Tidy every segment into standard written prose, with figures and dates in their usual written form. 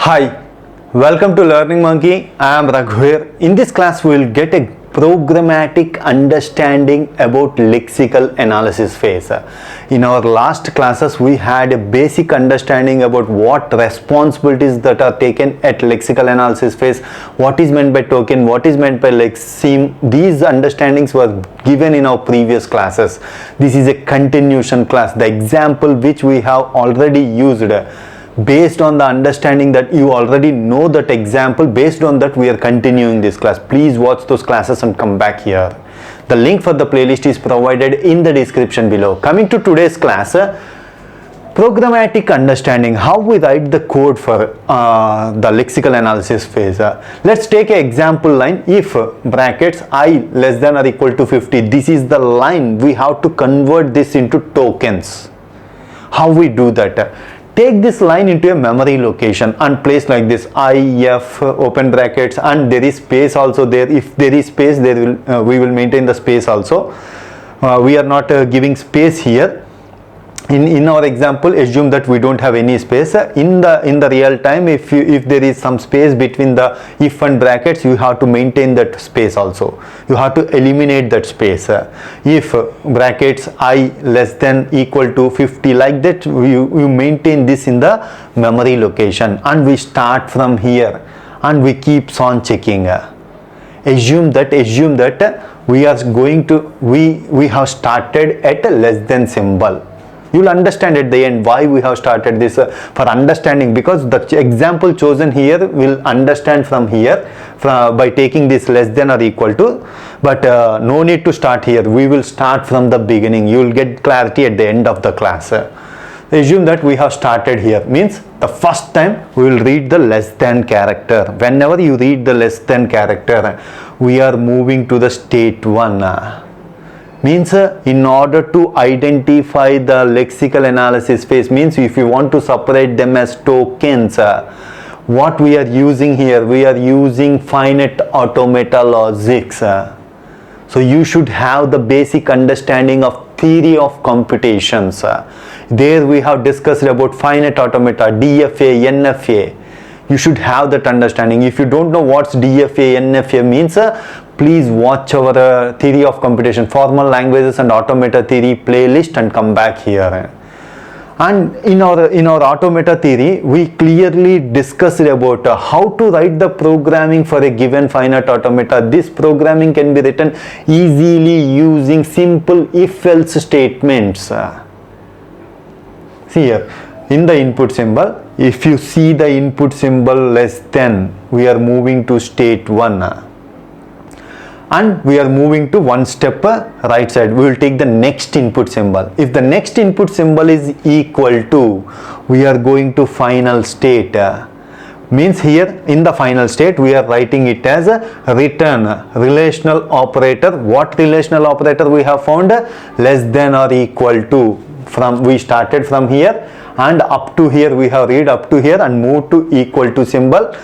Hi, welcome to Learning Monkey. I am Raghuir. In this class, we will get a programmatic understanding about lexical analysis phase. In our last classes, we had a basic understanding about what responsibilities that are taken at lexical analysis phase, what is meant by token, what is meant by lexeme. These understandings were given in our previous classes. This is a continuation class. The example which we have already used, based on the understanding that you already know that example, based on that we are continuing this class. Please watch those classes and come back here. The link for the playlist is provided in the description below. Coming to today's class, programmatic understanding, how we write the code for the lexical analysis phase. Let's take an example line. If brackets I less than or equal to 50, this is the line. We have to convert this into tokens. How we do that? Take this line into a memory location and place like this: if open brackets, and there is space also there. If there is space, there will we will maintain the space also. We are not giving space here. In our example, assume that we don't have any space. In the real time, if there is some space between the if and brackets, you have to maintain that space also. You have to eliminate that space. If brackets I less than equal to 50, like that, you maintain this in the memory location, and we start from here and we keeps on checking. Assume that we are going to we have started at a less than symbol. You will understand at the end why we have started this for understanding, because the example chosen here will understand from here by taking this less than or equal to, but no need to start here. We will start from the beginning. You will get clarity at the end of the class. Assume that we have started here, means the first time we will read the less than character. Whenever you read the less than character, we are moving to the state 1. Means in order to identify the lexical analysis phase, means if you want to separate them as tokens, what we are using here, we are using finite automata logics. So you should have the basic understanding of theory of computations. There we have discussed about finite automata, DFA, NFA. You should have that understanding. If you don't know what's DFA, NFA means, please watch our theory of computation, formal languages and automata theory playlist, and come back here. And in our automata theory, we clearly discussed about how to write the programming for a given finite automata. This programming can be written easily using simple if-else statements. See here, in the input symbol, if you see the input symbol less than, we are moving to state 1. And we are moving to one step right side. We will take the next input symbol. If the next input symbol is equal to, we are going to final state. Means here in the final state, we are writing it as a return relational operator. What relational operator we have found? Less than or equal to. We started from here and up to here, we have read up to here and moved to equal to symbol.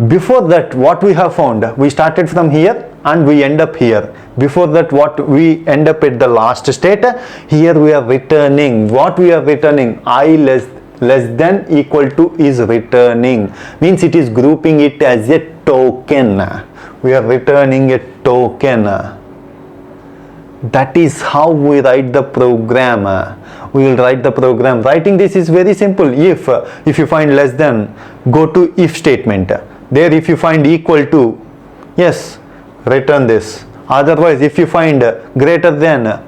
Before that, what we have found? We started from here and we end up here. Before that, what we end up at the last state. Here we are returning. What we are returning? I less than equal to is returning. Means it is grouping it as a token. We are returning a token. That is how we write the program. We will write the program. Writing this is very simple. If you find less than, go to if statement. There, if you find equal to, yes, return this. Otherwise, if you find greater than,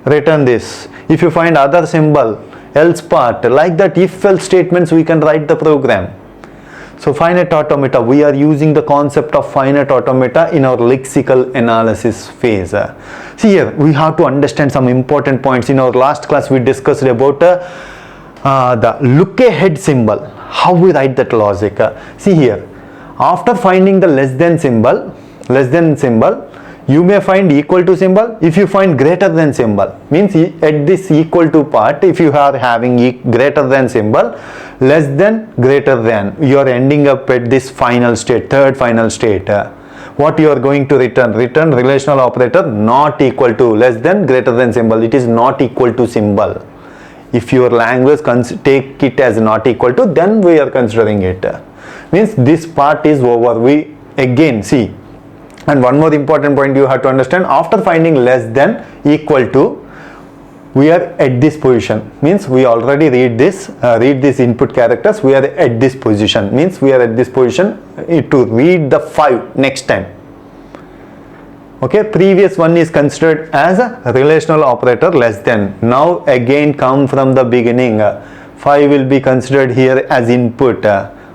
return this. If you find other symbol, else part, like that if else statements, we can write the program. So finite automata, we are using the concept of finite automata in our lexical analysis phase. See here, we have to understand some important points. In our last class, we discussed about the look ahead symbol, how we write that logic. See here, after finding the less than symbol, you may find equal to symbol. If you find greater than symbol, means at this equal to part, if you are having greater than symbol, less than, greater than, you are ending up at this final state, third final state. What you are going to return? Return relational operator not equal to, less than, greater than symbol. It is not equal to symbol. If your language take it as not equal to, then we are considering it. Means this part is over. We again see, and one more important point you have to understand, after finding less than equal to, we are at this position. Means we already read this input characters, we are at this position. Means we are at this position to read the 5 next time. Okay, previous one is considered as a relational operator less than. Now again come from the beginning. 5 will be considered here as input.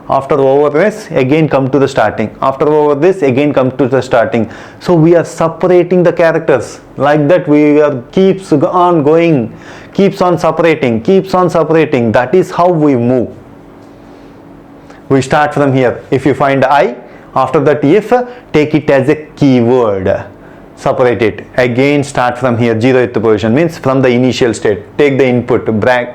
After over this, again come to the starting. After over this, again come to the starting. So we are separating the characters. Like that we are keeps on going, keeps on separating. That is how we move. We start from here. If you find I, after that if, take it as a keyword. Separate it. Again start from here, 0th position, means from the initial state. Take the input,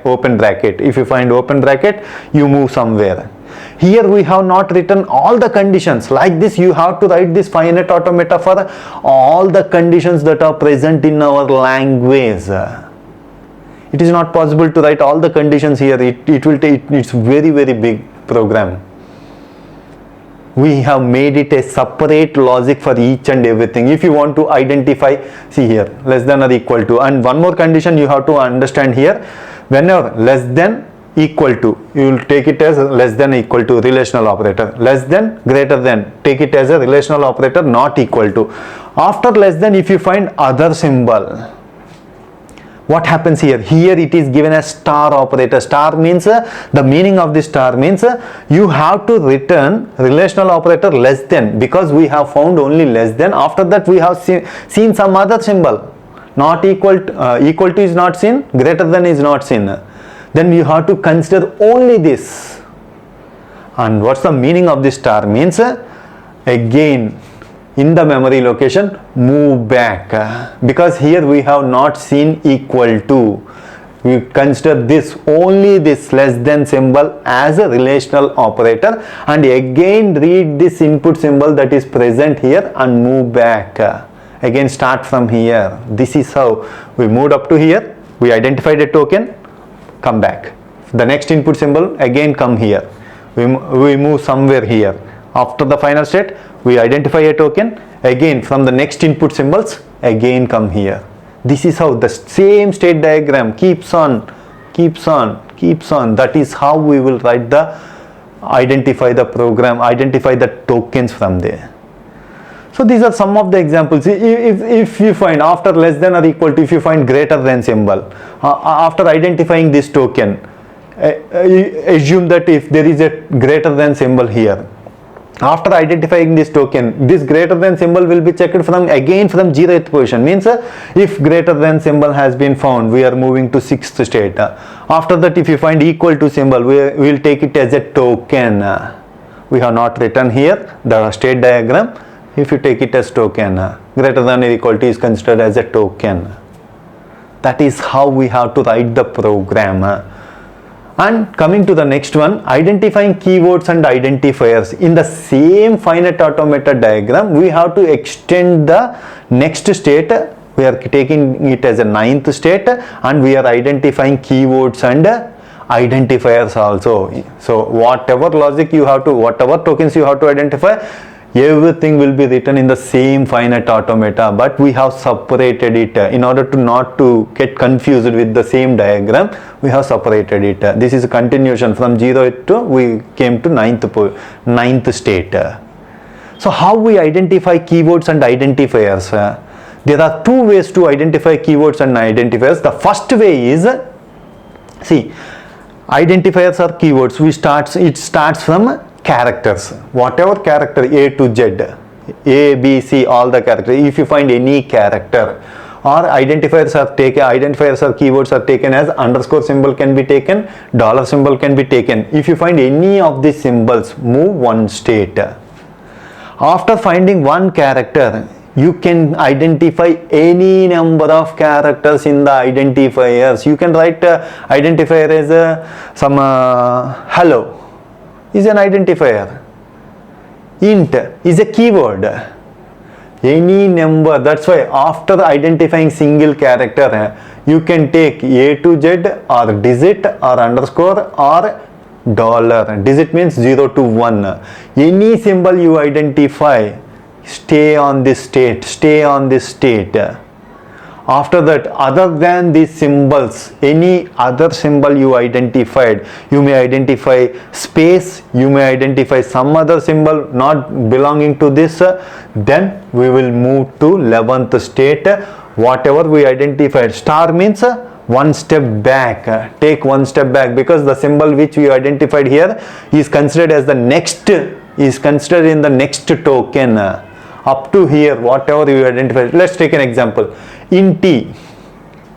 open bracket. If you find open bracket, you move somewhere. Here we have not written all the conditions. Like this you have to write this finite automata for all the conditions that are present in our language. It is not possible to write all the conditions here. It will take, it's very big program. We have made it a separate logic for each and everything. If you want to identify, see here, less than or equal to, and one more condition you have to understand here, whenever less than equal to, you will take it as less than equal to relational operator. Less than, greater than, take it as a relational operator not equal to. After less than, if you find other symbol, what happens here? Here it is given as star operator. Star means, the meaning of this star means you have to return relational operator less than, because we have found only less than. After that we have seen some other symbol. Not equal to, equal to is not seen, greater than is not seen. Then you have to consider only this. And what's the meaning of this star? Means again in the memory location move back, because here we have not seen equal to. We consider this, only this less than symbol as a relational operator, and again read this input symbol that is present here and move back. Again start from here. This is how we moved up to here. We identified a token, come back. The next input symbol, again come here. We move somewhere here. After the final state, we identify a token, again from the next input symbols, again come here. This is how the same state diagram keeps on. That is how we will write identify the tokens from there. So these are some of the examples. If you find after less than or equal to, if you find greater than symbol, after identifying this token, assume that if there is a greater than symbol here, after identifying this token, this greater than symbol will be checked from 0th position. Means if greater than symbol has been found, we are moving to 6th state. After that, if you find equal to symbol, we will take it as a token. We have not written here the state diagram. If you take it as token, greater than or equal to is considered as a token. That is how we have to write the program. And coming to the next one, identifying keywords and identifiers. In the same finite automata diagram, we have to extend the next state. We are taking it as a 9th state, and we are identifying keywords and identifiers also. So whatever logic you have to, whatever tokens you have to identify, everything will be written in the same finite automata, but we have separated it in order to not to get confused with the same diagram. We have separated it. This is a continuation from 0 to we came to 9th state. So how we identify keywords and identifiers? There are two ways to identify keywords and identifiers. The first way is, see, identifiers are keywords. It starts from characters, whatever character A to Z, A, B, C, all the characters. If you find any character, or identifiers are keywords are taken as underscore symbol can be taken, dollar symbol can be taken. If you find any of these symbols, move one state. After finding one character, you can identify any number of characters in the identifiers. You can write identifier as some hello is an identifier. Int is a keyword. Any number. That's why after identifying single character, You can take A to Z or digit or underscore or dollar. Digit means 0 to 1. Any symbol you identify, stay on this state, stay on this state. After that, other than these symbols, any other symbol you identified, you may identify space, you may identify some other symbol not belonging to this, then we will move to 11th state. Whatever we identified, star means one step back, take one step back, because the symbol which we identified here is considered as the next, is considered in the next token. Up to here, whatever you identified. Let's take an example. In T,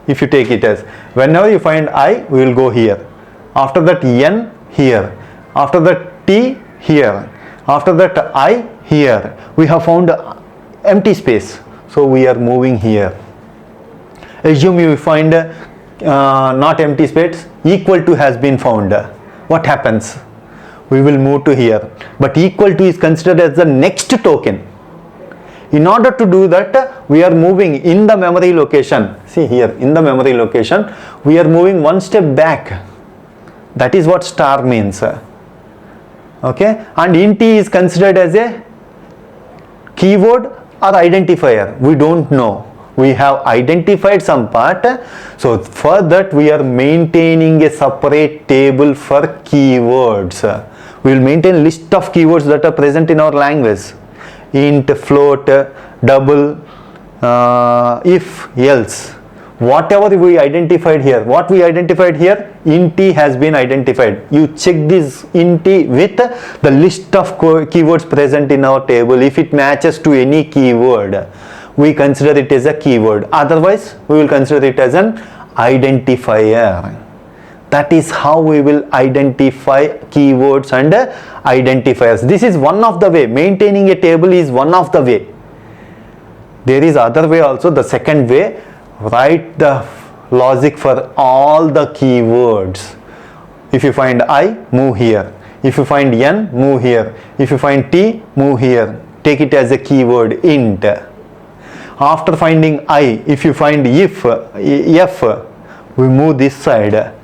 if you take it as, whenever you find I, we will go here. After that N, here. After that T, here. After that I, here. We have found empty space, so we are moving here. Assume you find not empty space, equal to has been found. What happens? We will move to here, but equal to is considered as the next token. In order to do that, we are moving in the memory location. See here, in the memory location, we are moving one step back. That is what star means. Okay, and int is considered as a keyword or identifier. We don't know. We have identified some part, so for that we are maintaining a separate table for keywords. We will maintain list of keywords that are present in our language. Int, float, double, if, else. Whatever we identified here, what we identified here, int has been identified. You check this int with the list of keywords present in our table. If it matches to any keyword, we consider it as a keyword. Otherwise, we will consider it as an identifier. That is how we will identify keywords and identifiers. This is one of the way. Maintaining a table is one of the way. There is other way also. The second way, write the logic for all the keywords. If you find I, move here. If you find N, move here. If you find T, move here. Take it as a keyword, int. After finding I, if you find if, F, we move this side.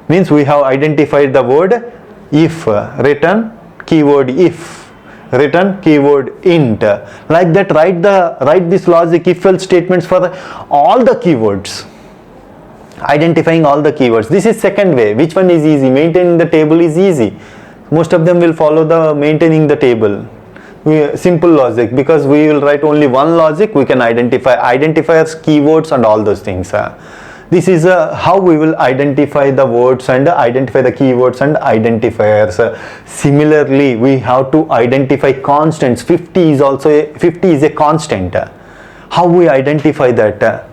Means we have identified the word if, return keyword if, return keyword int. Like that, write this logic if else statements for all the keywords, identifying all the keywords. This is second way. Which one is easy? Maintaining the table is easy. Most of them will follow the maintaining the table. Simple logic, because we will write only one logic. We can identify identifiers, keywords and all those things. This is how we will identify the words and identify the keywords and identifiers. Similarly, we have to identify constants. 50 is a constant. How we identify that?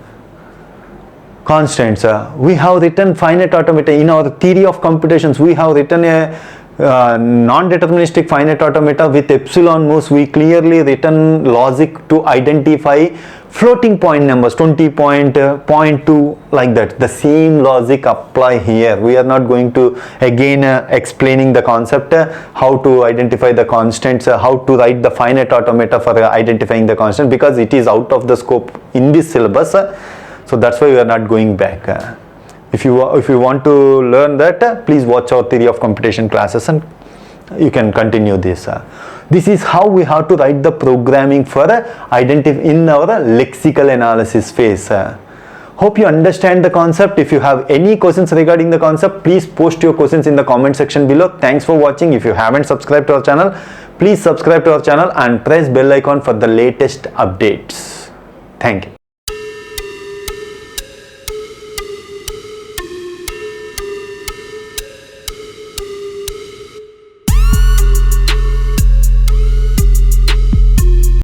Constants. We have written finite automata. In our theory of computations, we have written a non-deterministic finite automata with epsilon moves. We clearly written logic to identify floating point numbers, 20 point, 0.2, like that. The same logic apply here. We are not going to again explaining the concept, how to identify the constants, how to write the finite automata for identifying the constant, because it is out of the scope in this syllabus. So that's why we are not going back. If you want to learn that, please watch our theory of computation classes and you can continue this. This is how we have to write the programming for in our lexical analysis phase. Hope you understand the concept. If you have any questions regarding the concept, please post your questions in the comment section below. Thanks for watching. If you haven't subscribed to our channel, please subscribe to our channel and press bell icon for the latest updates. Thank you.